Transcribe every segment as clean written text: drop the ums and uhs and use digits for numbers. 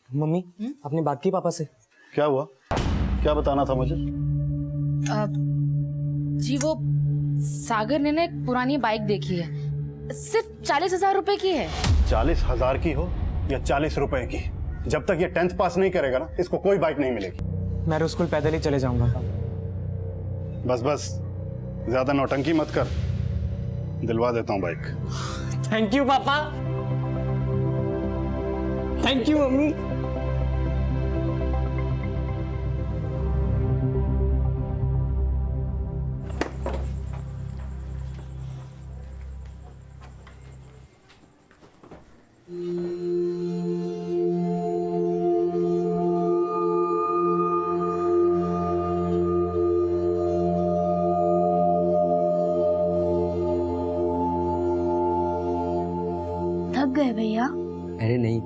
Mummy आपने बात की पापा से? क्या हुआ? क्या बताना था मुझे? जी वो सागर ने ना एक पुरानी बाइक देखी है, सिर्फ 40,000 रुपए की है। 40,000 की हो या 40 रुपए की, जब तक ये 10th पास नहीं करेगा ना, इसको कोई बाइक नहीं मिलेगी। मैं रोज स्कूल पैदल ही चले जाऊंगा। बस बस, ज्यादा नौटंकी मत कर, दिलवा देता हूँ बाइक। थैंक यू पापा। Thank you mummy. थक गए भैया? अरे नहीं,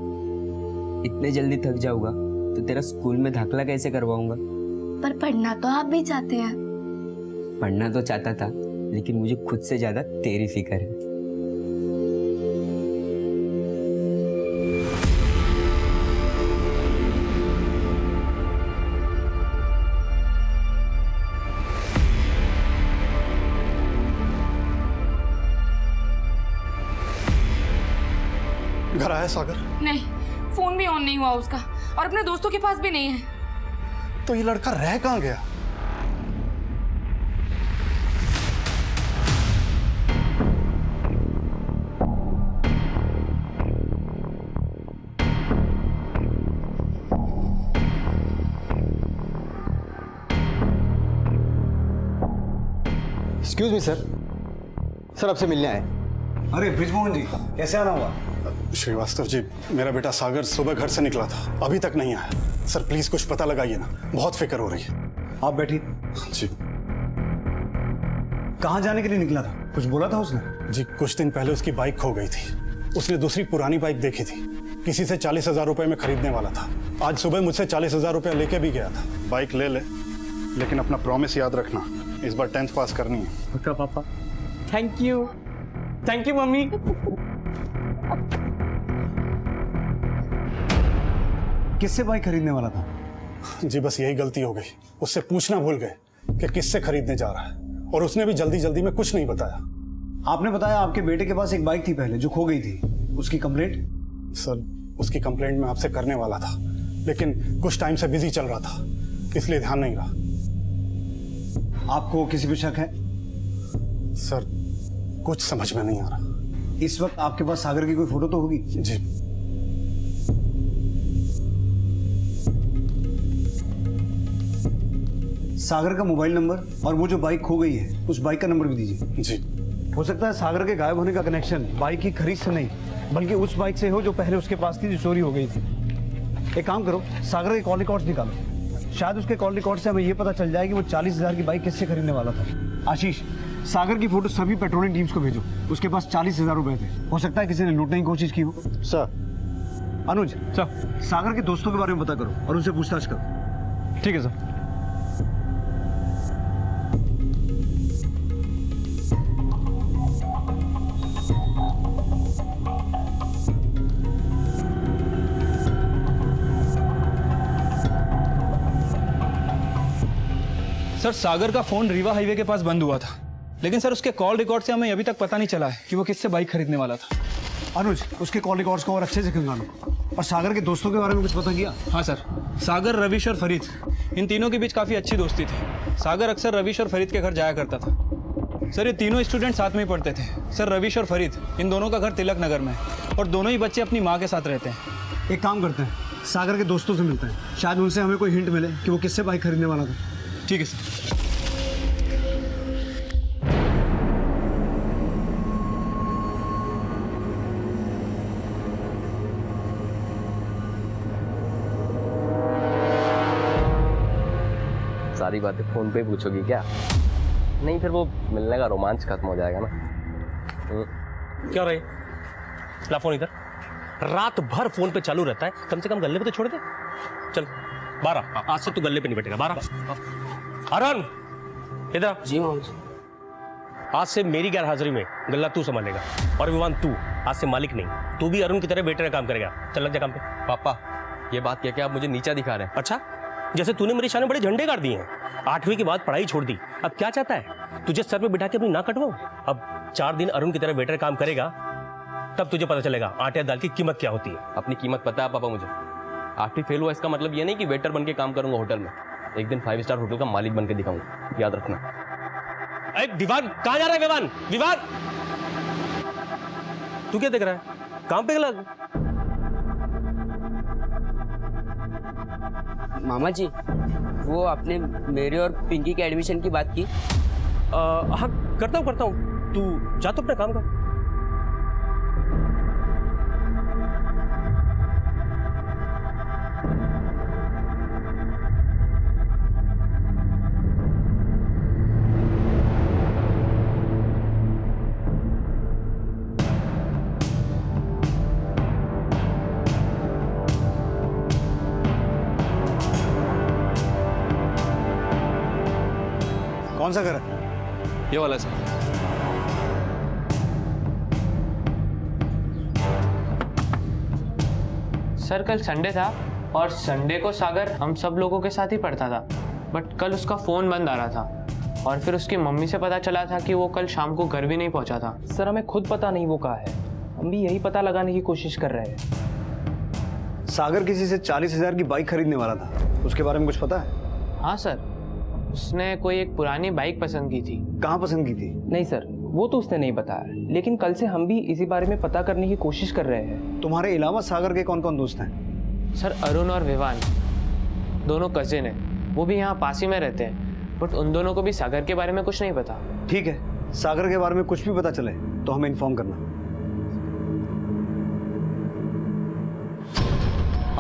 इतने जल्दी थक जाऊंगा तो तेरा स्कूल में दाखला कैसे करवाऊंगा? पर पढ़ना तो आप भी चाहते हैं। पढ़ना तो चाहता था, लेकिन मुझे खुद से ज्यादा तेरी फिक्र है। घर आया सागर? नहीं, फोन भी ऑन नहीं हुआ उसका और अपने दोस्तों के पास भी नहीं है। तो ये लड़का रह कहाँ गया? एक्सक्यूज मी सर, सर आपसे मिलने आए। अरे ब्रिजमोहन जी, कैसे आना हुआ? श्रीवास्तव जी, मेरा बेटा सागर सुबह घर से निकला था, अभी तक नहीं आया। सर प्लीज कुछ पता लगाइए ना, बहुत फिक्र हो रही है। आप बैठिए। जी कहाँ जाने के लिए निकला था? कुछ बोला था उसने? जी, कुछ दिन पहले उसकी बाइक खो गई थी। उसने दूसरी पुरानी बाइक देखी थी, किसी से 40,000 रुपए में खरीदने वाला था। आज सुबह मुझसे 40,000 रुपया लेके भी गया था। बाइक ले ले, लेकिन अपना प्रॉमिस याद रखना, इस बार 10th पास करनी है। पक्का पापा। Thank you mummy. किससे बाइक खरीदने वाला था? जी बस यही गलती हो गई, उससे पूछना भूल गए कि किससे खरीदने जा रहा है, और उसने भी जल्दी जल्दी में कुछ नहीं बताया। आपने बताया आपके बेटे के पास एक बाइक थी पहले जो खो गई थी, उसकी कंप्लेंट? सर उसकी कंप्लेंट मैं आपसे करने वाला था, लेकिन कुछ टाइम से बिजी चल रहा था, इसलिए ध्यान नहीं रहा। आपको किसी पे शक है? सर कुछ समझ में नहीं आ रहा। इस वक्त आपके पास सागर की कोई फोटो तो होगी? जी सागर का मोबाइल नंबर और वो जो बाइक खो गई है उस बाइक का नंबर भी दीजिए। जी। हो सकता है सागर के गायब होने का कनेक्शन बाइक की खरीद से नहीं, बल्कि उस बाइक से हो जो पहले उसके पास थी, जो चोरी हो गई थी। एक काम करो, सागर के कॉल रिकॉर्ड्स निकालो, शायद उसके कॉल रिकॉर्ड से हमें ये पता चल जाए कि वो 40,000 की बाइक किससे खरीदने वाला था। आशीष, सागर की फोटो सभी पेट्रोलिंग टीम्स को भेजो, उसके पास 40,000 रुपए थे, हो सकता है किसी ने लूटने की कोशिश की हो। सर। अनुज सर, सागर के दोस्तों के बारे में पता करो और उनसे पूछताछ करो। ठीक है सर। सर सागर का फोन रीवा हाईवे के पास बंद हुआ था, लेकिन सर उसके कॉल रिकॉर्ड से हमें अभी तक पता नहीं चला है कि वो किससे बाइक खरीदने वाला था। अनुज, उसके कॉल रिकॉर्ड्स को और अच्छे से खंगालो। और सागर के दोस्तों के बारे में कुछ पता किया? हाँ सर, सागर, रविश और फरीद, इन तीनों के बीच काफ़ी अच्छी दोस्ती थी। सागर अक्सर रविश और फरीद के घर जाया करता था। सर ये तीनों स्टूडेंट साथ में ही पढ़ते थे। सर रविश और फरीद, इन दोनों का घर तिलक नगर में है और दोनों ही बच्चे अपनी माँ के साथ रहते हैं। एक काम करते हैं, सागर के दोस्तों से मिलते हैं, शायद उनसे हमें कोई हिंट मिले कि वो किससे बाइक खरीदने वाला था। ठीक है सर। सारी बातें फोन पे पूछोगी क्या? नहीं फिर वो मिलने का रोमांच खत्म हो जाएगा ना। क्या रहे? ला फोन इधर। रात भर फोन पे चालू रहता है, कम से कम गल्ले पे तो छोड़ दे। चल 12, आज से तू गल्ले पे नहीं बैठेगा। 12 अरुण इधर। जी मामा जी। आज से मेरी गैर हाजिरी में गल्ला तू संभालेगा, और विवान तू आज से मालिक नहीं, तू भी अरुण की तरह बेटे का काम करेगा। चल लग जा काम पे। पापा ये बात कह के आप मुझे नीचा दिखा रहे हैं। अच्छा, जैसे तूने मेरे सामने बड़े झंडे गाड़ दिए हैं। 8वीं के बाद पढ़ाई छोड़ दी, अब क्या चाहता है? तुझे सर पे बिठा के अपनी नाक कटवाऊं? अब 4 दिन अरुण की तरह वेटर काम करेगा, तब तुझे पता चलेगा आटे दाल की कीमत क्या होती है। अपनी कीमत पता है पापा मुझे। 8वीं फेल हुआ इसका मतलब ये नहीं कि वेटर बन के काम करूंगा होटल में। एक दिन 5 स्टार होटल का मालिक बन के दिखाऊंगा, याद रखना। अरे विवान, कहाँ जा रहा है विवान? विवान, तू क्या देख रहा है? काम पे लग। मामा जी, वो आपने मेरे और पिंकी के एडमिशन की बात की? हाँ, करता हूँ। तू जा तो अपना काम कर। कौन सा घर है? ये वाला सर। सर कल संडे था और संडे को सागर हम सब लोगों के साथ ही पढ़ता था, बट कल उसका फ़ोन बंद आ रहा था और फिर उसकी मम्मी से पता चला था कि वो कल शाम को घर भी नहीं पहुंचा था। सर हमें खुद पता नहीं वो कहाँ है, हम भी यही पता लगाने की कोशिश कर रहे हैं। सागर किसी से 40,000 की बाइक खरीदने वाला था, उसके बारे में कुछ पता है? हाँ सर, उसने कोई एक पुरानी बाइक पसंद की थी। कहाँ पसंद की थी? नहीं सर, वो तो उसने नहीं बताया, लेकिन कल से हम भी इसी बारे में पता करने की कोशिश कर रहे हैं। तुम्हारे अलावा सागर के कौन कौन दोस्त हैं? सर अरुण और विवान दोनों कजिन हैं, वो भी यहाँ पास ही में रहते हैं, बट उन दोनों को भी सागर के बारे में कुछ नहीं पता। ठीक है, सागर के बारे में कुछ भी पता चले तो हमें इन्फॉर्म करना।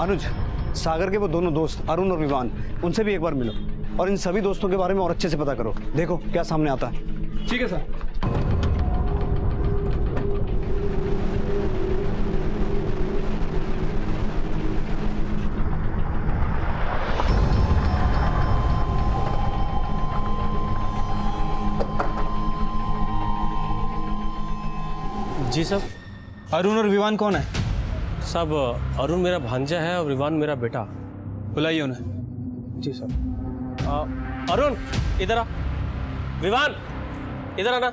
अनुज, सागर के वो दोनों दोस्त अरुण और विवान, उनसे भी एक बार मिलो और इन सभी दोस्तों के बारे में और अच्छे से पता करो। देखो क्या सामने आता है। ठीक है सर। जी साहब। अरुण और विवान कौन है? साहब, अरुण मेरा भांजा है और विवान मेरा बेटा। बुलाइए उन्हें। जी साहब। अरुण इधर आ। विवान इधर आना।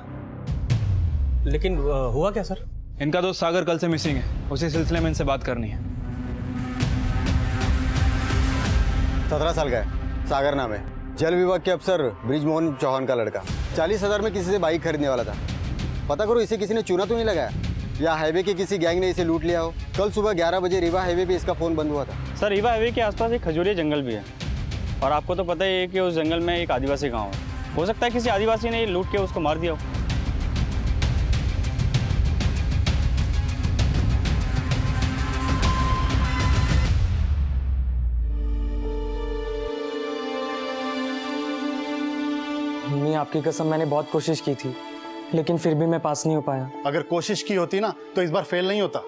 लेकिन हुआ क्या सर? इनका दोस्त सागर कल से मिसिंग है, उसी सिलसिले में इनसे बात करनी है। 17 साल का है, सागर नाम है, जल विभाग के अफसर ब्रिजमोहन चौहान का लड़का। 40,000 में किसी से बाइक खरीदने वाला था। पता करो इसे किसी ने चूना तो नहीं लगाया, या हाईवे के किसी गैंग ने इसे लूट लिया हो। कल सुबह 11 बजे रीवा हाईवे पे इसका फ़ोन बंद हुआ था। सर, रीवा हाईवे के आसपास एक खजूरिया जंगल भी है और आपको तो पता ही है कि उस जंगल में एक आदिवासी गांव है। हो सकता है किसी आदिवासी ने लूट के उसको मार दिया हो। मम्मी, आपकी कसम, मैंने बहुत कोशिश की थी, लेकिन फिर भी मैं पास नहीं हो पाया। अगर कोशिश की होती ना तो इस बार फेल नहीं होता।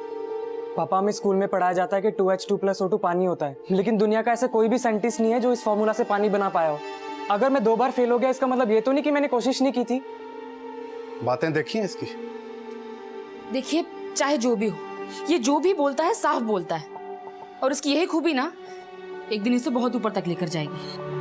पापा, हमें स्कूल में पढ़ाया जाता है कि 2H2+O2 पानी होता है, लेकिन दुनिया का ऐसा कोई भी साइंटिस्ट नहीं है जो इस फॉर्मूला से पानी बना पाया हो। अगर मैं 2 बार फेल हो गया, इसका मतलब ये तो नहीं कि मैंने कोशिश नहीं की थी। बातें देखी हैं इसकी। देखिए, चाहे जो भी हो, ये जो भी बोलता है साफ बोलता है, और उसकी यही खूबी ना एक दिन इसे बहुत ऊपर तक लेकर जाएगी।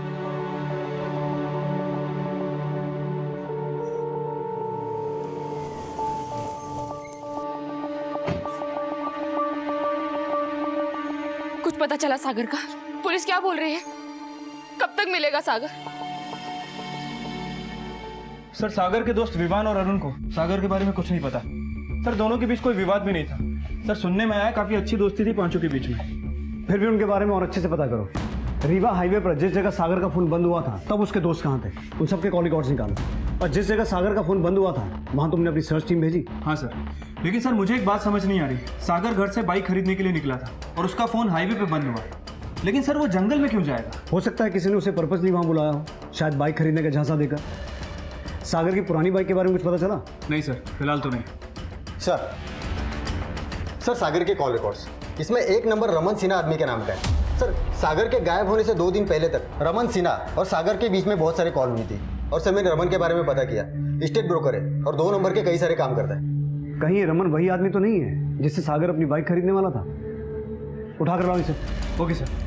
कुछ पता चला सागर का? पुलिस क्या बोल रही है? कब तक मिलेगा सागर? सर, सागर के दोस्त विवान और अरुण को सागर के बारे में कुछ नहीं पता। सर, दोनों के बीच कोई विवाद भी नहीं था। सर, सुनने में आया काफी अच्छी दोस्ती थी पांचों के बीच में। फिर भी उनके बारे में और अच्छे से पता करो। रीवा हाईवे पर जिस जगह सागर का फोन बंद हुआ था, तब उसके दोस्त कहाँ थे? उन सबके कॉल रिकॉर्ड्स निकालो। और जिस जगह सागर का फोन बंद हुआ था, वहां तुमने अपनी सर्च टीम भेजी? हाँ सर, लेकिन सर मुझे एक बात समझ नहीं आ रही। सागर घर से बाइक खरीदने के लिए निकला था और उसका फोन हाईवे पे बंद हुआ, लेकिन सर वो जंगल में क्यों जाएगा? हो सकता है किसी ने उसे पर्पसली वहां बुलाया हो, शायद बाइक खरीदने का झांसा देकर। सागर की पुरानी बाइक के बारे में कुछ पता चला? नहीं सर, फिलहाल तो नहीं। सर सागर के कॉल रिकॉर्ड्स, इसमें एक नंबर रमन सिन्हा आदमी के नाम का है। सर, सागर के गायब होने से 2 दिन पहले तक रमन सिन्हा और सागर के बीच में बहुत सारे कॉल हुई थी। और सर, मैंने रमन के बारे में पता किया, स्टेट ब्रोकर है और 2 नंबर के कई सारे काम करता है। कहीं रमन वही आदमी तो नहीं है जिससे सागर अपनी बाइक खरीदने वाला था? उठा कर लाओ इसे। Okay sir.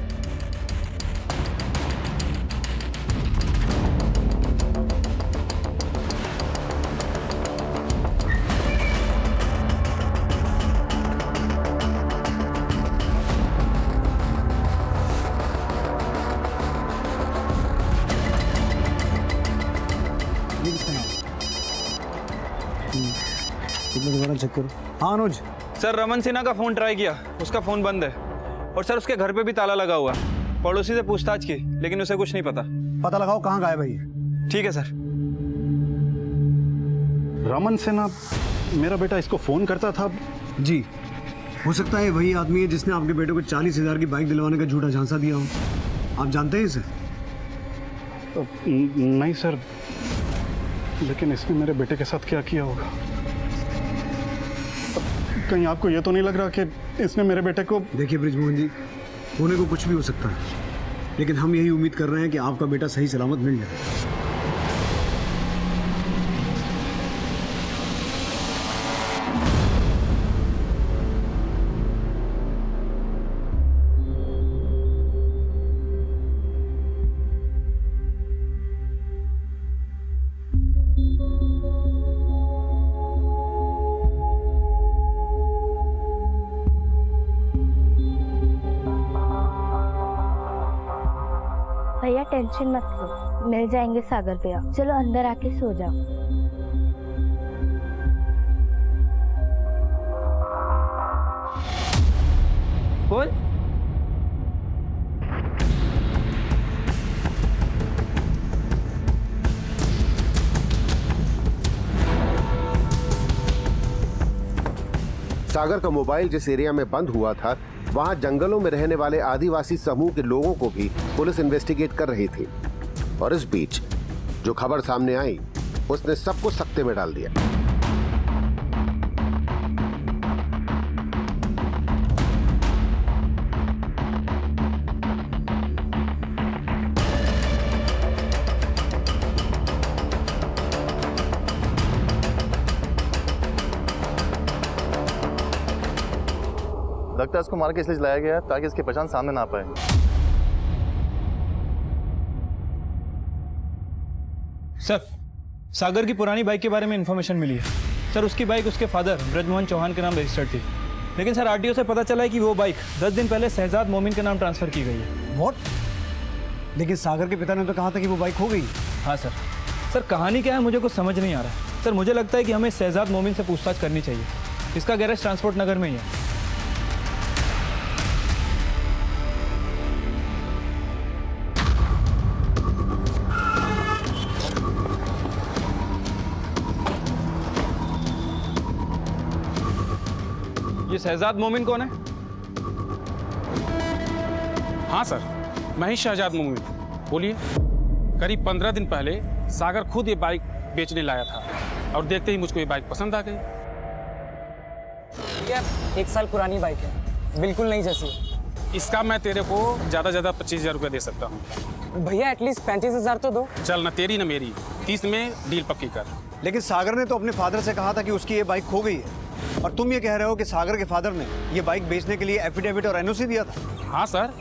ये किसका नाम है? दोबारा चेक करो। हाँ अनुज। सर रमन सिन्हा का फ़ोन ट्राई किया, उसका फ़ोन बंद है। और सर उसके घर पे भी ताला लगा हुआ। पड़ोसी से पूछताछ की लेकिन उसे कुछ नहीं पता। पता लगाओ कहाँ गायब है ये। ठीक है सर। रमन सिन्हा, मेरा बेटा इसको फ़ोन करता था। जी, हो सकता है वही आदमी है जिसने आपके बेटे को 40,000 की बाइक दिलवाने का झूठा झांसा दिया हो। आप जानते हैं इसे? नहीं सर, लेकिन इसने मेरे बेटे के साथ क्या किया होगा? कहीं आपको ये तो नहीं लग रहा कि इसने मेरे बेटे को... देखिए बृजमोहन जी, होने को कुछ भी हो सकता है, लेकिन हम यही उम्मीद कर रहे हैं कि आपका बेटा सही सलामत मिल जाए। भैया टेंशन मत लो, मिल जाएंगे सागर भैया। चलो अंदर आके सो जाओ। कौन? सागर का मोबाइल जिस एरिया में बंद हुआ था, वहां जंगलों में रहने वाले आदिवासी समूह के लोगों को भी पुलिस इन्वेस्टिगेट कर रही थी। और इस बीच जो खबर सामने आई उसने सबको सख्ते में डाल दिया। लगता है इसको मार के इसलिए लाया गया ताकि इसकी पहचान सामने ना पाए। सर सागर की पुरानी बाइक के बारे में इंफॉर्मेशन मिली है। सर उसकी बाइक उसके फादर ब्रजमोहन चौहान के नाम रजिस्टर्ड थी, लेकिन सर आरटीओ से पता चला है कि वो बाइक 10 दिन पहले शहजाद मोमिन के नाम ट्रांसफर की गई है। व्हाट? लेकिन सागर के पिता ने तो कहा था कि वो बाइक खो गई। हाँ सर। सर कहानी क्या है मुझे कुछ समझ नहीं आ रहा है। सर मुझे लगता है कि हमें शहजाद मोमिन से पूछताछ करनी चाहिए। इसका गैरेज ट्रांसपोर्ट नगर में ही है। ये शहजाद मोमिन कौन है? हाँ सर, मैं ही शहजाद मोमिन। बोलिए। करीब 15 दिन पहले सागर खुद ये बाइक बेचने लाया था और देखते ही मुझको ये बाइक पसंद आ गई। यार 1 साल पुरानी बाइक है, बिल्कुल नहीं जैसी। इसका मैं तेरे को ज़्यादा 25,000 रुपये दे सकता हूँ। भैया एटलीस्ट 35,000 तो दो। चल ना तेरी ना मेरी, 30 में डील पक्की कर। लेकिन सागर ने तो अपने फादर से कहा था कि उसकी ये बाइक खो गई है, और तुम ये कह रहे हो कि सागर के फादर ने ये बाइक बेचने के लिए एफिडेविट और एनओसी दिया था। हाँ सर,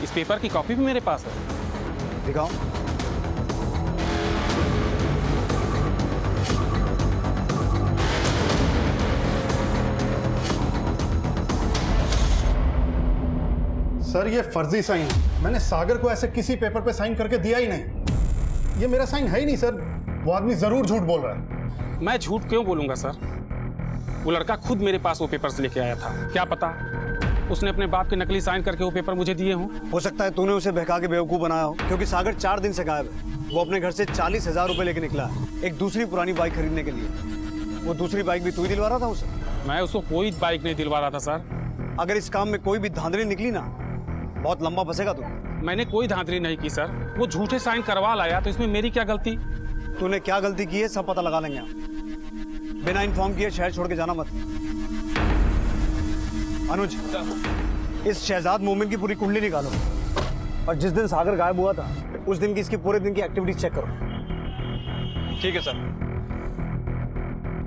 इस पेपर की कॉपी भी मेरे पास है। दिखाओ। सर ये फर्जी साइन है। मैंने सागर को ऐसे किसी पेपर पे साइन करके दिया ही नहीं। ये मेरा साइन है ही नहीं सर। वो आदमी जरूर झूठ बोल रहा है। मैं झूठ क्यों बोलूंगा सर? वो लड़का खुद मेरे पास वो पेपर्स लेके आया था। क्या पता उसने अपने बाप के नकली साइन करके वो पेपर मुझे दिए हों। हो सकता है तूने उसे बहका के बेवकूफ़ बनाया हो, क्योंकि सागर 4 दिन से गायब है। वो अपने घर से 40,000 रुपए लेके निकला है एक दूसरी पुरानी बाइक खरीदने के लिए। वो दूसरी बाइक भी तू ही दिलवा रहा था उसे? मैं उसको कोई बाइक नहीं दिलवा रहा था सर। अगर इस काम में कोई भी धांधली निकली ना, बहुत लंबा फंसेगा तू। मैंने कोई धांधली नहीं की सर। वो झूठे साइन करवा लाया तो इसमें मेरी क्या गलती? तूने क्या गलती की है सब पता लगा लेंगे हम। बिना इन्फॉर्म किए शहर छोड़ के जाना मत। अनुज, इस शहजाद मोमिन की पूरी कुंडली निकालो, और जिस दिन सागर गायब हुआ था उस दिन की इसकी पूरे दिन की एक्टिविटीज चेक करो। ठीक है सर।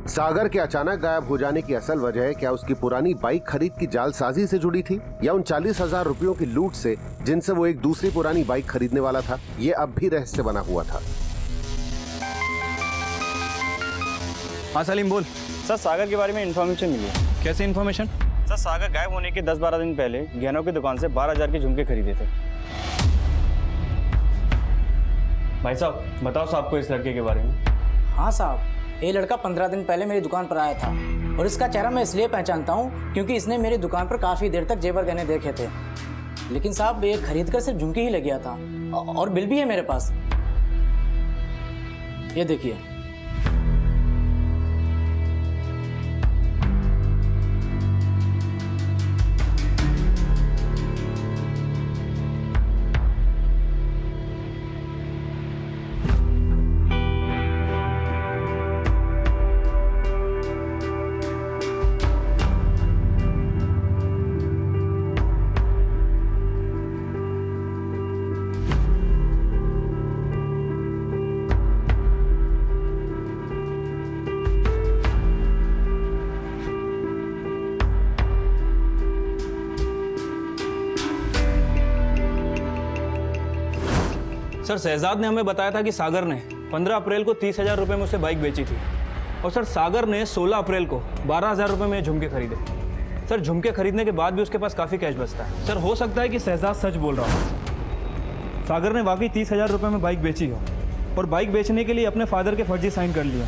सागर के अचानक गायब हो जाने की असल वजह क्या उसकी पुरानी बाइक खरीद की जालसाजी से जुड़ी थी, या उन 40,000 रुपयों की लूट से जिनसे वो एक दूसरी पुरानी बाइक खरीदने वाला था? ये अब भी रहस्य बना हुआ था। हाँ सलीम बोल। सर सागर के बारे में इन्फॉर्मेशन मिली है। कैसी इन्फॉर्मेशन? सर सागर गायब होने के 10-12 दिन पहले गहनों की दुकान से 12,000 के झुमके खरीदे थे। भाई साहब बताओ साहब को इस लड़के के बारे में। हाँ साहब, ये लड़का 15 दिन पहले मेरी दुकान पर आया था और इसका चेहरा मैं इसलिए पहचानता हूँ क्योंकि इसने मेरी दुकान पर काफ़ी देर तक जेवर गहने देखे थे। लेकिन साहब ये खरीद कर सिर्फ झुमकी ही ले गया था और बिल भी है मेरे पास, ये देखिए। सर शहजाद ने हमें बताया था कि सागर ने 15 अप्रैल को 30,000 रुपये में उसे बाइक बेची थी और सर सागर ने 16 अप्रैल को 12,000 रुपये में झुमके खरीदे। सर झुमके खरीदने के बाद भी उसके पास काफ़ी कैश बचता है। सर हो सकता है कि शहजाद सच बोल रहा हो, सागर ने वाकई 30,000 रुपये में बाइक बेची हो और बाइक बेचने के लिए अपने फादर के फर्जी साइन कर लिया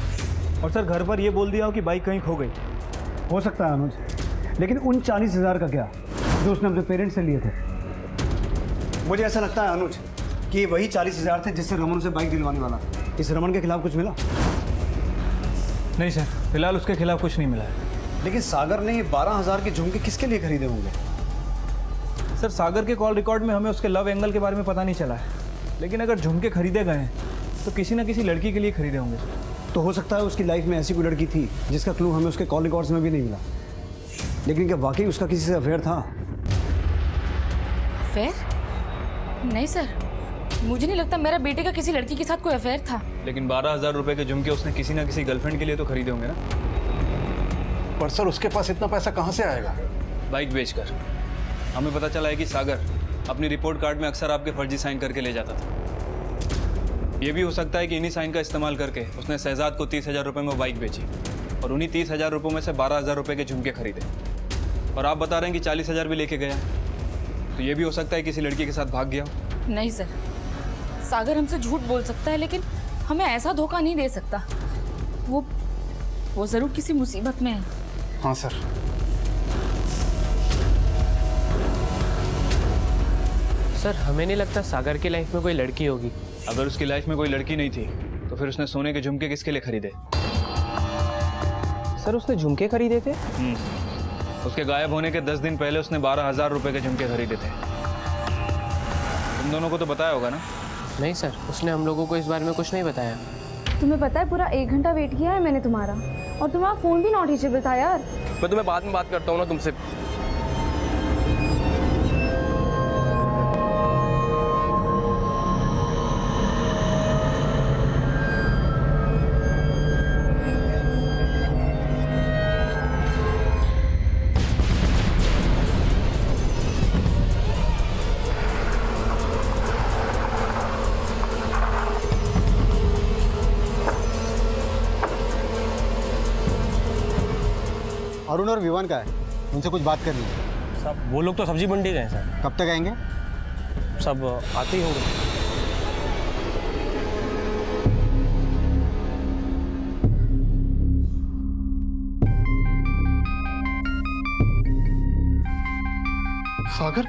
और सर घर पर ये बोल दिया हो कि बाइक कहीं खो गई। हो सकता है अनुज, लेकिन उन 40,000 का क्या जो उसने अपने पेरेंट्स से लिए थे? मुझे ऐसा लगता है अनुज कि ये वही 40,000 थे जिससे रमन से बाइक दिलवाने वाला। इस रमन के खिलाफ कुछ मिला? नहीं सर, फिलहाल उसके खिलाफ कुछ नहीं मिला है। लेकिन सागर ने ये 12,000 के झुमके किसके लिए खरीदे होंगे? सर सागर के कॉल रिकॉर्ड में हमें उसके लव एंगल के बारे में पता नहीं चला है, लेकिन अगर झुमके खरीदे गए हैं तो किसी न किसी लड़की के लिए खरीदे होंगे। तो हो सकता है उसकी लाइफ में ऐसी कोई लड़की थी जिसका क्लू हमें उसके कॉल रिकॉर्ड्स में भी नहीं मिला। लेकिन क्या वाकई उसका किसी से अफेयर था? अफेयर? नहीं सर, मुझे नहीं लगता मेरा बेटे का किसी लड़की के साथ कोई अफेयर था। लेकिन 12,000 रुपए के झुमके उसने किसी ना किसी गर्लफ्रेंड के लिए तो खरीदे होंगे ना। पर सर उसके पास इतना पैसा कहाँ से आएगा? बाइक बेचकर। हमें पता चला है कि सागर अपनी रिपोर्ट कार्ड में अक्सर आपके फर्जी साइन करके ले जाता था। ये भी हो सकता है कि इन्हीं साइन का इस्तेमाल करके उसने शहजाद को 30,000 रुपये में बाइक बेची और उन्हीं 30,000 रुपये में से 12,000 रुपये के झुमके खरीदे। और आप बता रहे हैं कि 40,000 भी लेके गया, तो ये भी हो सकता है किसी लड़की के साथ भाग गया। नहीं सर, सागर हमसे झूठ बोल सकता है लेकिन हमें ऐसा धोखा नहीं दे सकता। वो जरूर किसी मुसीबत में है। हाँ सर। सर हमें नहीं लगता सागर की लाइफ में कोई लड़की होगी। अगर उसकी लाइफ में कोई लड़की नहीं थी तो फिर उसने सोने के झुमके किसके लिए खरीदे? सर उसने झुमके खरीदे थे? उसके गायब होने के 10 दिन पहले उसने 12,000 रुपये के झुमके खरीदे थे। तुम दोनों को तो बताया होगा ना? नहीं सर, उसने हम लोगों को इस बारे में कुछ नहीं बताया। तुम्हें पता है पूरा 1 घंटा वेट किया है मैंने तुम्हारा, और तुम्हारा फ़ोन भी नॉट रीचेबल था यार। मैं तुम्हें बाद में बात करता हूँ ना तुमसे। अरुण और विवान का है, उनसे कुछ बात करनी है। सब वो लोग तो सब्जी मंडी गए सर। कब तक आएंगे? सब आते ही होंगे। सागर?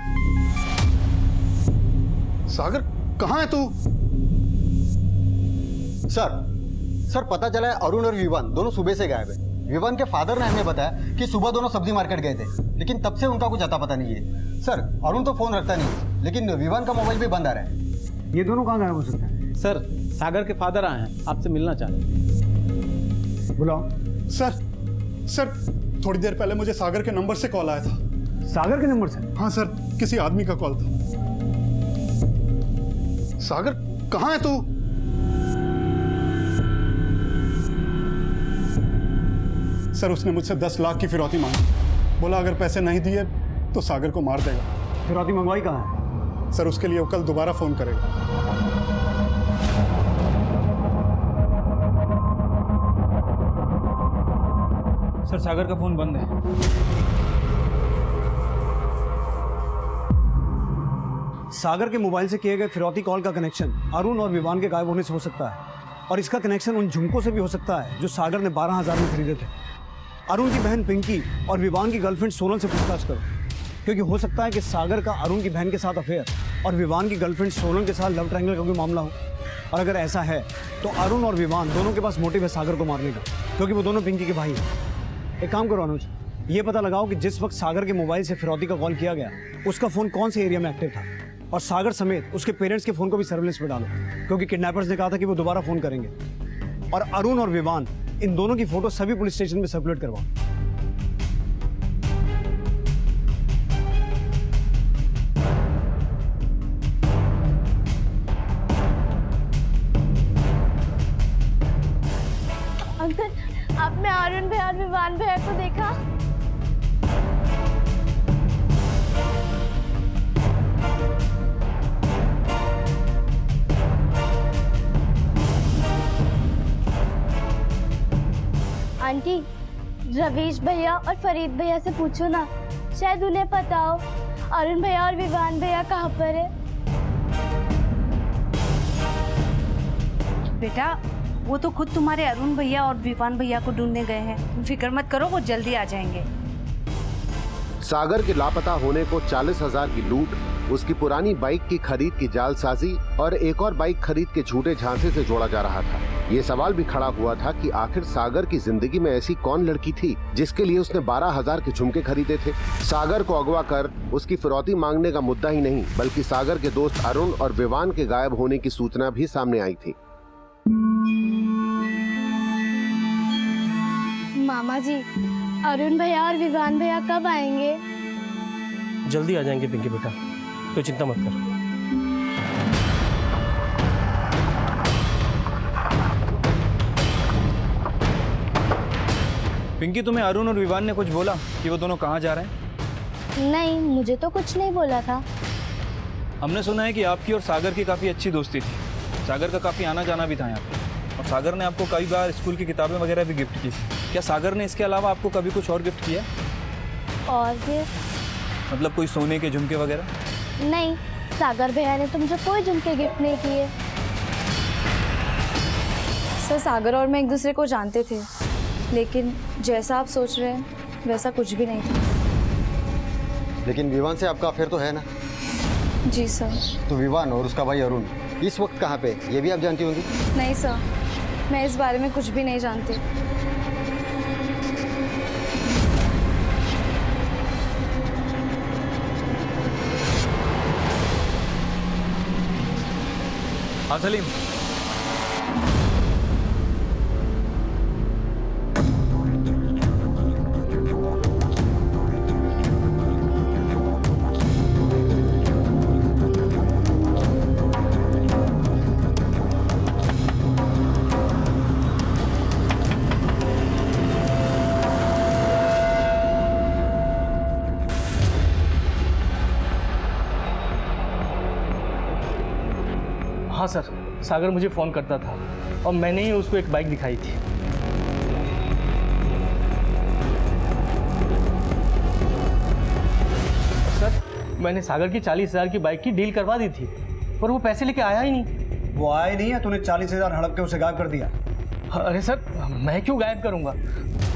सागर कहाँ है तू? सर पता चला है अरुण और विवान दोनों सुबह से गायब है। विवान के फादर ने हमें बताया कि सुबह दोनों सब्जी मार्केट गए थे, लेकिन तब से उनका कुछ अता पता नहीं है। सर अरुण तो फोन रखता नहीं है, लेकिन विवान का मोबाइल भी बंद आ रहा है। ये दोनों कहाँ गायब हो सकते हैं? सर सागर के फादर आए हैं, आपसे मिलना चाहते हैं। बुलाओ। सर थोड़ी देर पहले मुझे सागर के नंबर से कॉल आया था। सागर के नंबर से? हाँ सर, किसी आदमी का कॉल था। सागर कहाँ है तू? सर उसने मुझसे 10 लाख की फिरौती मांगी। बोला अगर पैसे नहीं दिए तो सागर को मार देगा। फिरौती मंगवाई कहाँ है? सर उसके लिए वो कल दोबारा फ़ोन करेगा। सर सागर का फ़ोन बंद है। सागर के मोबाइल से किए गए फिरौती कॉल का कनेक्शन अरुण और विवान के गायब होने से हो सकता है, और इसका कनेक्शन उन झुमकों से भी हो सकता है जो सागर ने 12,000 में खरीदे थे। अरुण की बहन पिंकी और विवान की गर्लफ्रेंड सोनल से पूछताछ करो, क्योंकि हो सकता है कि सागर का अरुण की बहन के साथ अफेयर और विवान की गर्लफ्रेंड सोनल के साथ लव ट्रायंगल का कोई मामला हो। और अगर ऐसा है तो अरुण और विवान दोनों के पास मोटिव है सागर को मारने का, क्योंकि वो दोनों पिंकी के भाई हैं। एक काम करो अनुज, ये पता लगाओ कि जिस वक्त सागर के मोबाइल से फिरौती का कॉल किया गया उसका फ़ोन कौन से एरिया में एक्टिव था, और सागर समेत उसके पेरेंट्स के फ़ोन को भी सर्विलेंस में डालो, क्योंकि किडनैपर्स ने कहा था कि वो दोबारा फ़ोन करेंगे। और अरुण और विवान इन दोनों की फोटो सभी पुलिस स्टेशन में सर्कुलेट करवाओ। अंकल, आपने अरुण भैया और विवान भैया को देखा? आंटी, रवीश भैया और फरीद भैया से पूछो ना, शायद उन्हें पता हो अरुण भैया और विवान भैया कहाँ पर है। बेटा, वो तो खुद तुम्हारे अरुण भैया और विवान भैया को ढूंढने गए हैं, तुम फिक्र मत करो, वो जल्दी आ जाएंगे। सागर के लापता होने को 40,000 की लूट, उसकी पुरानी बाइक की खरीद की जालसाजी और एक और बाइक खरीद के झूठे झांसे से जोड़ा जा रहा था। ये सवाल भी खड़ा हुआ था कि आखिर सागर की जिंदगी में ऐसी कौन लड़की थी जिसके लिए उसने 12,000 के झुमके खरीदे थे। सागर को अगवा कर उसकी फिरौती मांगने का मुद्दा ही नहीं, बल्कि सागर के दोस्त अरुण और विवान के गायब होने की सूचना भी सामने आई थी। मामा जी, अरुण भैया और विवान भैया कब आएंगे? जल्दी आ जाएंगे पिंकी बेटा, तो चिंता मत कर। पिंकी, तुम्हें अरुण और विवान ने कुछ बोला कि वो दोनों कहाँ जा रहे हैं? नहीं, मुझे तो कुछ नहीं बोला था। हमने सुना है कि आपकी और सागर की काफ़ी अच्छी दोस्ती थी, सागर का काफ़ी आना जाना भी था यहाँ पे, और सागर ने आपको कई बार स्कूल की किताबें वगैरह भी गिफ्ट की। क्या सागर ने इसके अलावा आपको कभी कुछ और गिफ्ट किया? और फिर? मतलब कोई सोने के झुमके वगैरह? नहीं, सागर भैया ने तो मुझे कोई झुमके गिफ्ट नहीं किए। सर, सागर और मैं एक दूसरे को जानते थे, लेकिन जैसा आप सोच रहे हैं वैसा कुछ भी नहीं था। लेकिन विवान से आपका अफेयर तो है ना? जी सर। तो विवान और उसका भाई अरुण इस वक्त कहाँ पे, ये भी आप जानती होंगी? नहीं सर, मैं इस बारे में कुछ भी नहीं जानती। हाँ सलीम, हाँ सर, सागर मुझे फ़ोन करता था और मैंने ही उसको एक बाइक दिखाई थी। सर, मैंने सागर की 40,000 की बाइक की डील करवा दी थी, पर वो पैसे लेके आया ही नहीं। वो आया ही नहीं है, तूने 40,000 हड़प के उसे गायब कर दिया। अरे सर, मैं क्यों गायब करूंगा?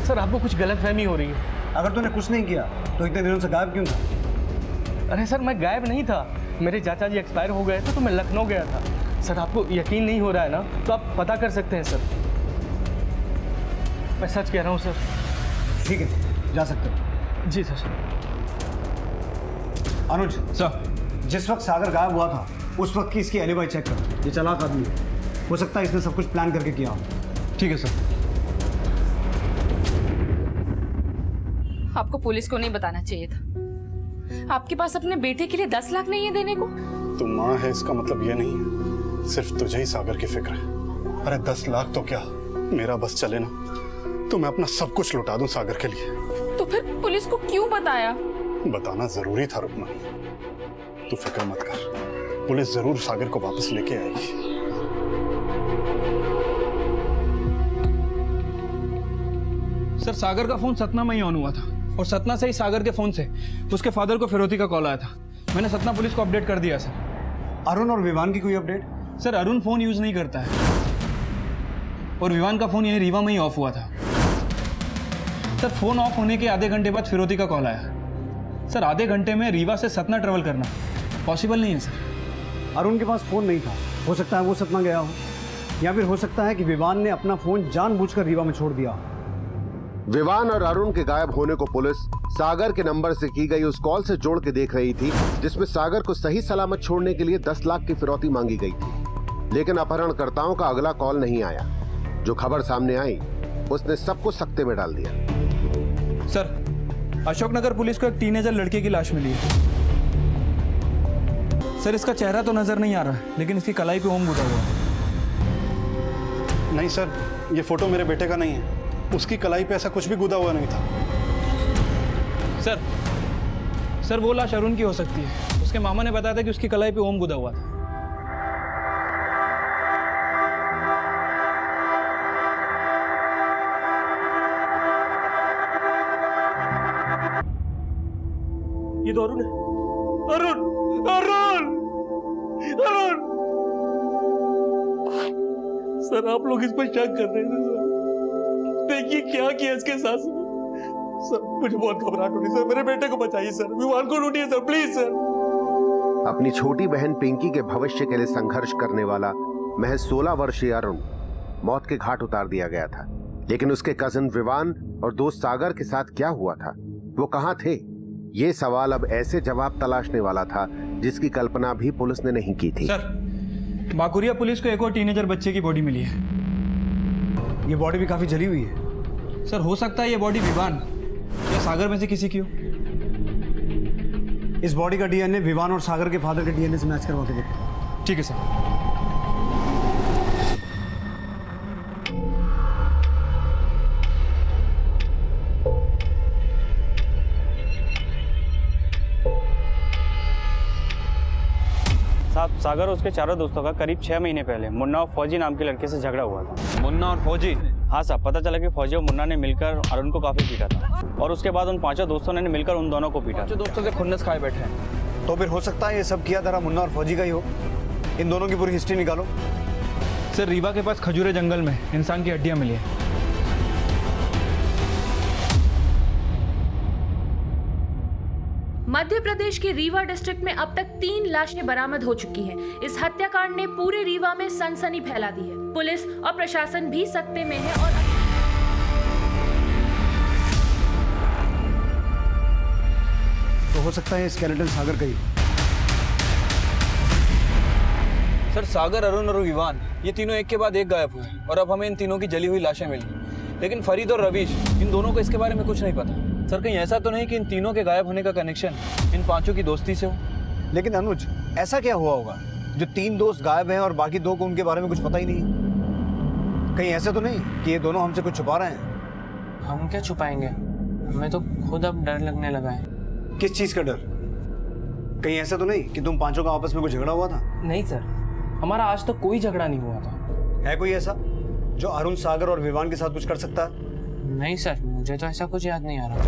सर, आपको कुछ गलतफहमी हो रही है। अगर तूने कुछ नहीं किया तो इतने दिनों से गायब क्यों था? अरे सर, मैं गायब नहीं था, मेरे चाचा जी एक्सपायर हो गए थे तो मैं लखनऊ गया था। सर, आपको यकीन नहीं हो रहा है ना, तो आप पता कर सकते हैं सर। मैं सच कह रहा हूँ सर। ठीक है, जा सकते हो। जी सर। अनुज सर, जिस वक्त सागर गायब हुआ था उस वक्त की इसकी एलिबाई चेक कर। ये चालाक आदमी है, हो सकता है इसने सब कुछ प्लान करके किया हो। ठीक है सर। आपको पुलिस को नहीं बताना चाहिए था। आपके पास अपने बेटे के लिए 10 लाख नहीं है देने को? तू माँ है इसका मतलब ये नहीं है सिर्फ तुझे ही सागर की फिक्र है। अरे 10 लाख तो क्या, मेरा बस चले ना तो मैं अपना सब कुछ लुटा दूं सागर के लिए। तो फिर पुलिस को क्यों बताया? बताना जरूरी था रुकना। तू फिक्र मत कर, पुलिस जरूर सागर को वापस लेके आएगी। सर सागर का फोन सतना में ही ऑन हुआ था और सतना से ही सागर के फोन से उसके फादर को फिरौती का कॉल आया था। मैंने सतना पुलिस को अपडेट कर दिया सर। अरुण और विवान की कोई update? Sir Arun phone use नहीं करता है और विवान का फोन यही रीवा में ही ऑफ हुआ था। सर फोन ऑफ होने के आधे घंटे बाद फिरौती का कॉल आया। सर आधे घंटे में रीवा से सतना ट्रेवल करना पॉसिबल नहीं है सर। अरुण के पास फोन नहीं था, हो सकता है वो सतना गया हो, या फिर हो सकता है कि विवान ने अपना फोन जानबूझकर रीवा में छोड़ दिया। विवान और अरुण के गायब होने को पुलिस सागर के नंबर से की गई उस कॉल से जोड़ के देख रही थी, जिसमें सागर को सही सलामत छोड़ने के लिए 10 लाख की फिरौती मांगी गई थी। लेकिन अपहरणकर्ताओं का अगला कॉल नहीं आया। जो खबर सामने आई उसने सबको सकते में डाल दिया। सर अशोकनगर पुलिस को एक टीनेजर लड़के की लाश मिली है। सर इसका चेहरा तो नजर नहीं आ रहा, लेकिन इसकी कलाई पे ओम गुदा हुआ है। नहीं सर, ये फोटो मेरे बेटे का नहीं है। उसकी कलाई पे ऐसा कुछ भी गुदा हुआ नहीं था। सर वो लाश अरुण की हो सकती है। उसके मामा ने बताया था कि उसकी कलाई पे ओम गुदा हुआ था। ये तो अरुण है। अरुण अरुण अरुण सर आप लोग इस पर शक कर रहे थे सर। देखिए क्या किया इसके साथ सर। मुझे बहुत घबराहट हो रही सर। मेरे बेटे को बचाइए सर, विवान को ढूंढिए सर, प्लीज सर। अपनी छोटी बहन पिंकी के भविष्य के लिए संघर्ष करने वाला महज 16 वर्षीय अरुण मौत के घाट उतार दिया गया था। लेकिन उसके कजिन विवान और दोस्त सागर के साथ क्या हुआ था, वो कहां थे? ये सवाल अब ऐसे जवाब तलाशने वाला था जिसकी कल्पना भी पुलिस ने नहीं की थी। सर बाकुरिया पुलिस को एक और टीनेजर बच्चे की बॉडी मिली है। ये बॉडी भी काफी जली हुई है। सर हो सकता है ये बॉडी विवान या सागर में से किसी की हो। इस बॉडी का डीएनए विवान और सागर के फादर के डीएनए से मैच करवा के देखो। ठीक है सर। साहब सागर और उसके चारों दोस्तों का करीब 6 महीने पहले मुन्ना और फौजी नाम के लड़के से झगड़ा हुआ था। मुन्ना और फौजी? हाँ साहब, पता चला कि फौजी और मुन्ना ने मिलकर अरुण को काफी पीटा था और उसके बाद उन 5 दोस्तों ने मिलकर उन दोनों को पीटा। 5 दोस्तों से खुन्नस खाए बैठे हैं। तो फिर हो सकता है ये सब किया धरा मुन्ना और फौजी का ही हो। इन दोनों की पूरी हिस्ट्री निकालो। सर रीवा के पास खजूरे जंगल में इंसान की हड्डियां मिली है। मध्य प्रदेश के रीवा डिस्ट्रिक्ट में अब तक 3 लाशें बरामद हो चुकी हैं। इस हत्याकांड ने पूरे रीवा में सनसनी फैला दी है। पुलिस और प्रशासन भी सकते में है और तो हो सकता है स्केलेटन सागर का ही। सर सागर, अरुण और विवान ये तीनों एक के बाद एक गायब हुए और अब हमें इन तीनों की जली हुई लाशें मिली। लेकिन फरीद और रवीश, इन दोनों को इसके बारे में कुछ नहीं पता। सर कहीं ऐसा तो नहीं कि इन तीनों के गायब होने का कनेक्शन इन 5 की दोस्ती से हो? लेकिन अनुज, ऐसा क्या हुआ होगा जो 3 दोस्त गायब हैं और बाकी 2 को उनके बारे में कुछ पता ही नहीं? कहीं ऐसा तो नहीं कि ये दोनों हमसे कुछ छुपा रहे हैं? हम क्या छुपाएंगे, हमें तो खुद अब डर लगने लगा है। किस चीज का डर? कहीं ऐसा तो नहीं कि तुम 5 का आपस में कुछ झगड़ा हुआ था? नहीं सर, हमारा आज तक कोई झगड़ा नहीं हुआ था। है कोई ऐसा जो अरुण, सागर और विवान के साथ कुछ कर सकता है? नहीं सर, मुझे तो ऐसा कुछ याद नहीं आ रहा।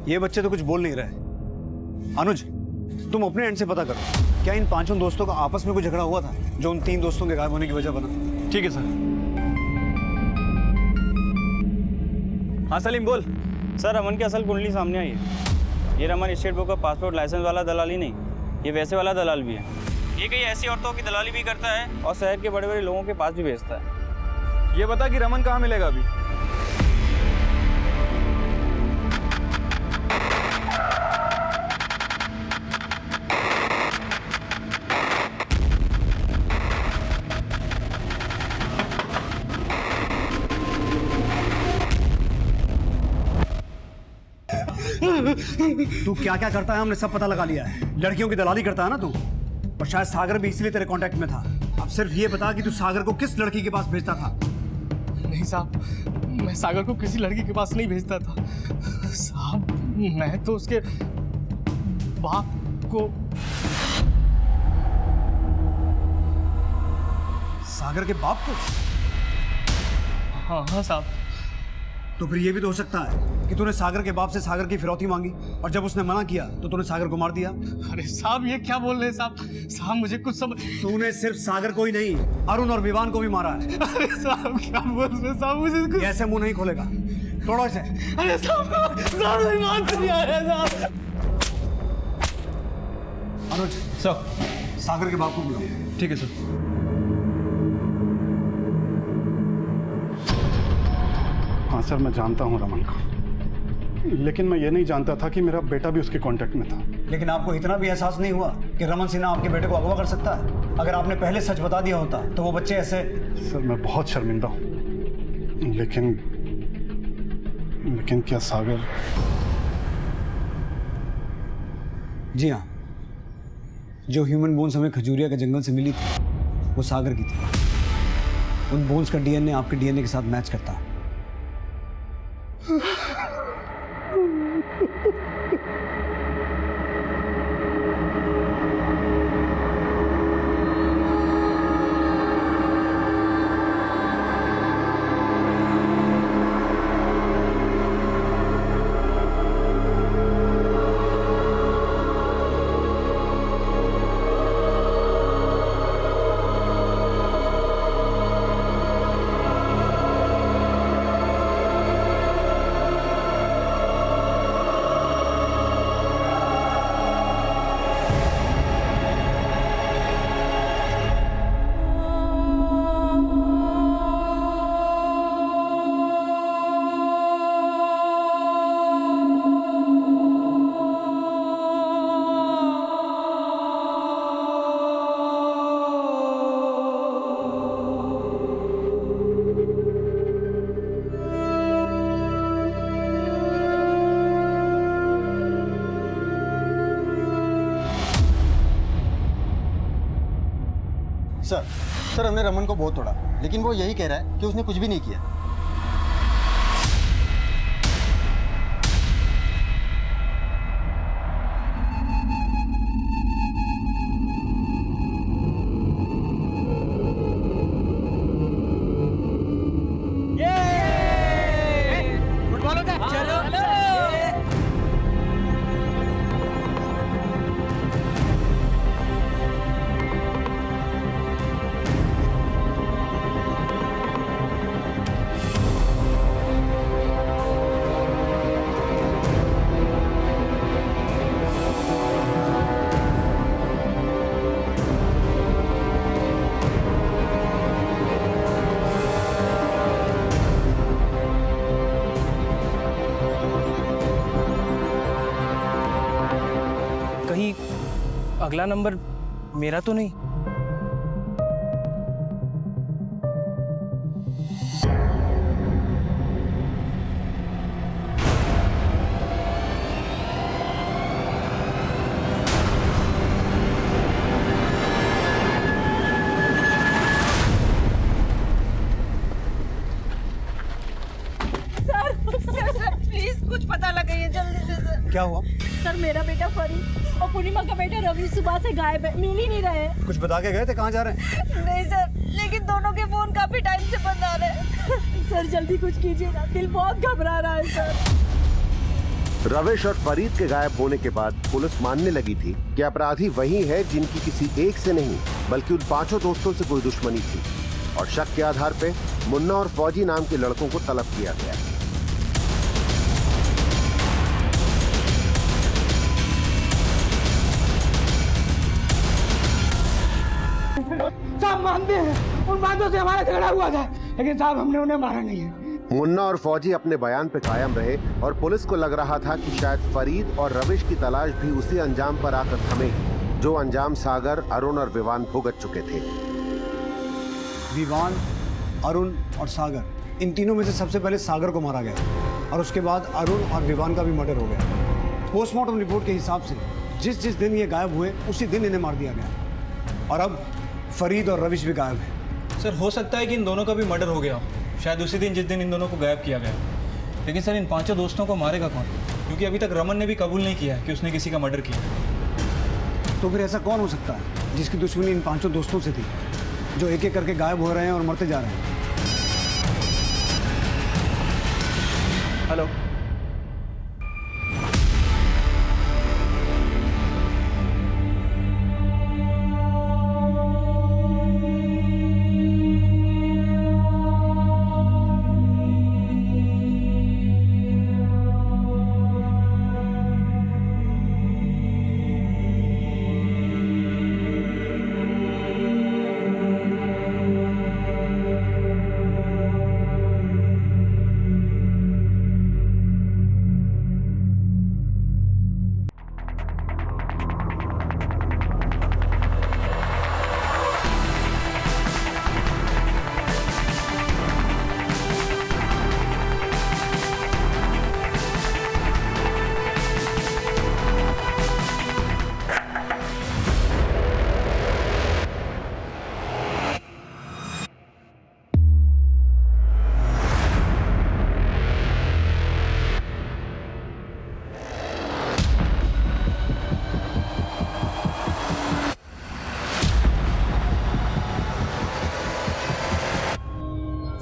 ये बच्चे तो कुछ बोल नहीं रहे। अनुज, तुम अपने एंड से पता करो, क्या इन 5 दोस्तों का आपस में कोई झगड़ा हुआ था जो उन 3 दोस्तों के गायब होने की वजह बना? ठीक है सर। हाँ सलीम बोल। सर रमन की असल कुंडली सामने आई है। ये रमन स्टेट बुक का पासपोर्ट लाइसेंस वाला दलाल ही नहीं, ये वैसे वाला दलाल भी है। ये कई ऐसी औरतों की दलाली भी करता है और शहर के बड़े बड़े लोगों के पास भी भेजता है। ये बता कि रमन कहाँ मिलेगा अभी? तू क्या क्या करता है हमने सब पता लगा लिया है। लड़कियों की दलाली करता है ना तू, और शायद सागर भी इसलिए तेरे कांटेक्ट में था। अब सिर्फ ये बता कि तू सागर को किस लड़की के पास भेजता था? नहीं साहब, मैं सागर को किसी लड़की के पास नहीं भेजता था साहब। मैं तो उसके बाप को। सागर के बाप को? हाँ हाँ साहब। तो फिर ये भी तो हो सकता है कि तूने सागर के बाप से सागर की फिरौती मांगी और जब उसने मना किया तो तूने सागर को मार दिया। अरे साहब ये क्या बोल रहे हैं साहब? साहब मुझे कुछ समझ। तूने सिर्फ सागर को ही नहीं, अरुण और विवान को भी मारा है। अरे साहब क्या बोल रहे हैं साहब? मुझे कुछ... ऐसे मुंह नहीं खोलेगा, तोड़ो इसे। अरे साहब साहब नहीं आ रहा साहब। अनुज सर, सागर के बाप को बुलाओ। ठीक है सर। हाँ सर, मैं जानता हूँ रमन को, लेकिन मैं ये नहीं जानता था कि मेरा बेटा भी उसके कांटेक्ट में था। लेकिन आपको इतना भी एहसास नहीं हुआ कि रमन सिन्हा आपके बेटे को अगवा कर सकता है? अगर आपने पहले सच बता दिया होता तो वो बच्चे ऐसे। सर मैं बहुत शर्मिंदा हूँ, लेकिन क्या सागर? जी हाँ, जो ह्यूमन बोन्स हमें खजूरिया के जंगल से मिली थी वो सागर की थी। उन बोन्स का डीएनए आपके डीएनए के साथ मैच करता है। सर हमने रमन को बहुत तोड़ा, लेकिन वो यही कह रहा है कि उसने कुछ भी नहीं किया। कहीं अगला नंबर मेरा तो नहीं? प्लीज कुछ पता लगाइए जल्दी से सर। क्या हुआ? सर मेरा बेटा फरीद और पूर्णिमा का बेटा रवि सुबह से गायब है, मिल ही नहीं रहे। कुछ बता के गए थे कहाँ जा रहे हैं? नहीं सर, लेकिन दोनों के फोन काफी टाइम से बंद आ रहे हैं। सर जल्दी कुछ कीजिएगा, दिल बहुत घबरा रहा है सर। रविश और फरीद के गायब होने के बाद पुलिस मानने लगी थी कि अपराधी वही है जिनकी किसी एक से नहीं बल्कि उन 5 दोस्तों से कोई दुश्मनी थी, और शक के आधार पे मुन्ना और फौजी नाम के लड़कों को तलब किया गया। साहब मानते हैं उन बातों से हमारा झगड़ा हुआ था, लेकिन साहब हमने उन्हें मारा नहीं है। मुन्ना और फौजी अपने बयान पे कायम रहे और पुलिस को लग रहा था कि शायद फरीद और रविश की तलाश भी उसी अंजाम पर आकर थमे जो अंजाम सागर, अरुण और विवान भुगत चुके थे। विवान, अरुण और सागर, इन तीनों में से सबसे पहले सागर को मारा गया और उसके बाद अरुण और विवान का भी मर्डर हो गया। पोस्टमार्टम रिपोर्ट के हिसाब से जिस दिन ये गायब हुए उसी दिन इन्हें मार दिया गया, और अब फरीद और रविश भी गायब है। सर हो सकता है कि इन दोनों का भी मर्डर हो गया हो। शायद उसी दिन जिस दिन इन दोनों को गायब किया गया। लेकिन सर इन 5 दोस्तों को मारेगा कौन? क्योंकि अभी तक रमन ने भी कबूल नहीं किया है कि उसने किसी का मर्डर किया। तो फिर ऐसा कौन हो सकता है जिसकी दुश्मनी इन 5 दोस्तों से थी, जो एक एक करके गायब हो रहे हैं और मरते जा रहे हैं? हेलो,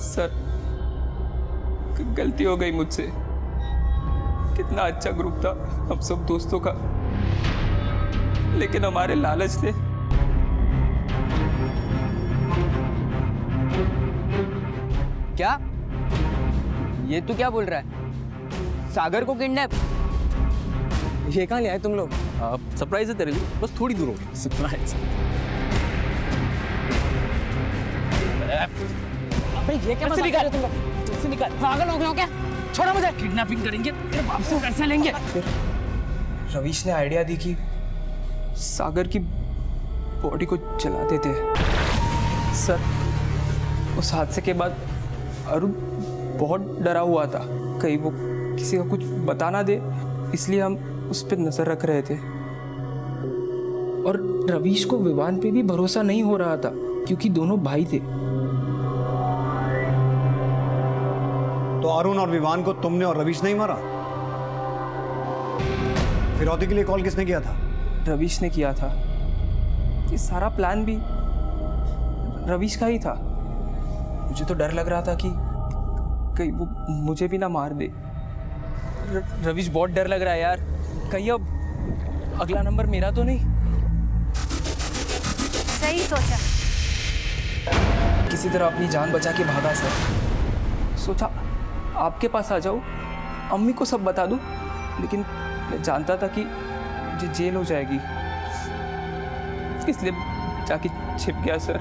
सर गलती हो गई मुझसे। कितना अच्छा ग्रुप था हम सब दोस्तों का, लेकिन हमारे लालच ने क्या? ये तू क्या बोल रहा है? सागर को किडनैप? ये कहाँ ले आए तुम लोग? सरप्राइज है तेरे लिए, बस थोड़ी दूर होगी। सरप्राइज। अबे ये क्या मजाक कर रहे हो तुम लोग? जल्दी निकाल। पागल हो गए हो क्या? छोड़ो मुझे। किडनैपिंग करेंगे, तेरे बाप से पैसे लेंगे। रवीश ने आइडिया दी कि सागर की बॉडी को जलाते थे। सर उस हादसे के बाद अरुण बहुत डरा हुआ था, कहीं वो किसी को कुछ बता ना दे, इसलिए हम उस पर नजर रख रहे थे। और रवीश को विवान पे भी भरोसा नहीं हो रहा था क्योंकि दोनों भाई थे। तो अरुण और विवान को तुमने और रवीश नहीं मारा? फिरौती के लिए कॉल किसने किया था? रवीश ने किया था। ये सारा प्लान भी रवीश का ही था। मुझे तो डर लग रहा था कि कहीं वो मुझे भी ना मार दे। रवीश बहुत डर लग रहा है यार, कहीं अब अगला नंबर मेरा तो नहीं। सही सोचा। किसी तरह अपनी जान बचा के भागा सर। सोचा आपके पास आ जाऊं, अम्मी को सब बता दूं, लेकिन मैं जानता था कि मुझे जेल हो जाएगी, इसलिए जाके छिप गया सर।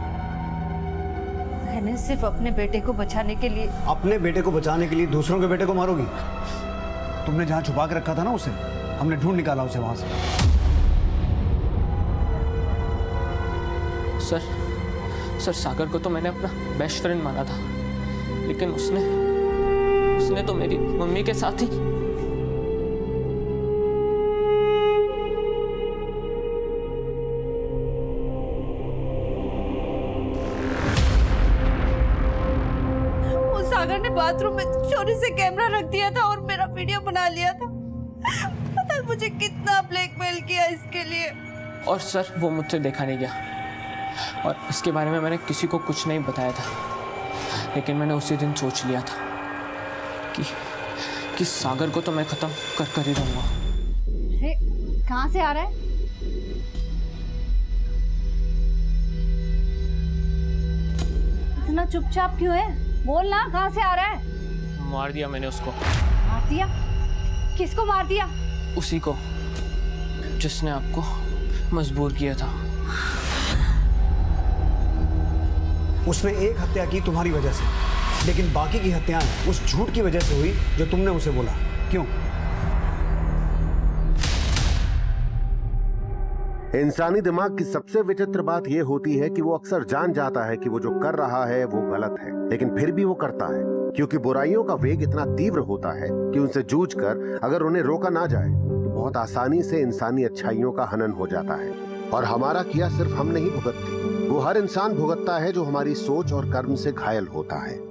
मैंने सिर्फ अपने बेटे को बचाने के लिए। अपने बेटे को बचाने के लिए दूसरों के बेटे को मारोगी? तुमने जहां छुपा के रखा था ना उसे, हमने ढूंढ निकाला उसे वहां से। सर सागर को तो मैंने अपना बेस्ट फ्रेंड माना था, लेकिन उसने तो मेरी मम्मी के साथ ही। वो सागर ने बाथरूम में चोरी से कैमरा रख दिया था और मेरा वीडियो बना लिया था। पता है मुझे कितना ब्लैकमेल किया इसके लिए। और सर वो मुझसे देखा नहीं गया, और इसके बारे में मैंने किसी को कुछ नहीं बताया था, लेकिन मैंने उसी दिन सोच लिया था कि सागर को तो मैं खत्म कर ही रहूंगा। कहाँ से आ रहा है? इतना चुपचाप क्यों है? बोल ना, कहाँ से आ रहा है? मार दिया मैंने उसको। मार दिया? किसको मार दिया? उसी को जिसने आपको मजबूर किया था। उसने एक हत्या की तुम्हारी वजह से, लेकिन बाकी की हत्याएं उस झूठ की वजह से हुई जो तुमने उसे बोला। क्यों? इंसानी दिमाग की सबसे विचित्र बात यह होती है कि वो अक्सर जान जाता है कि वो जो कर रहा है वो गलत है, लेकिन फिर भी वो करता है, क्योंकि बुराइयों का वेग इतना तीव्र होता है कि उनसे जूझकर अगर उन्हें रोका ना जाए तो बहुत आसानी से इंसानी अच्छाइयों का हनन हो जाता है। और हमारा किया सिर्फ हम नहीं भुगतते, वो हर इंसान भुगतता है जो हमारी सोच और कर्म से घायल होता है।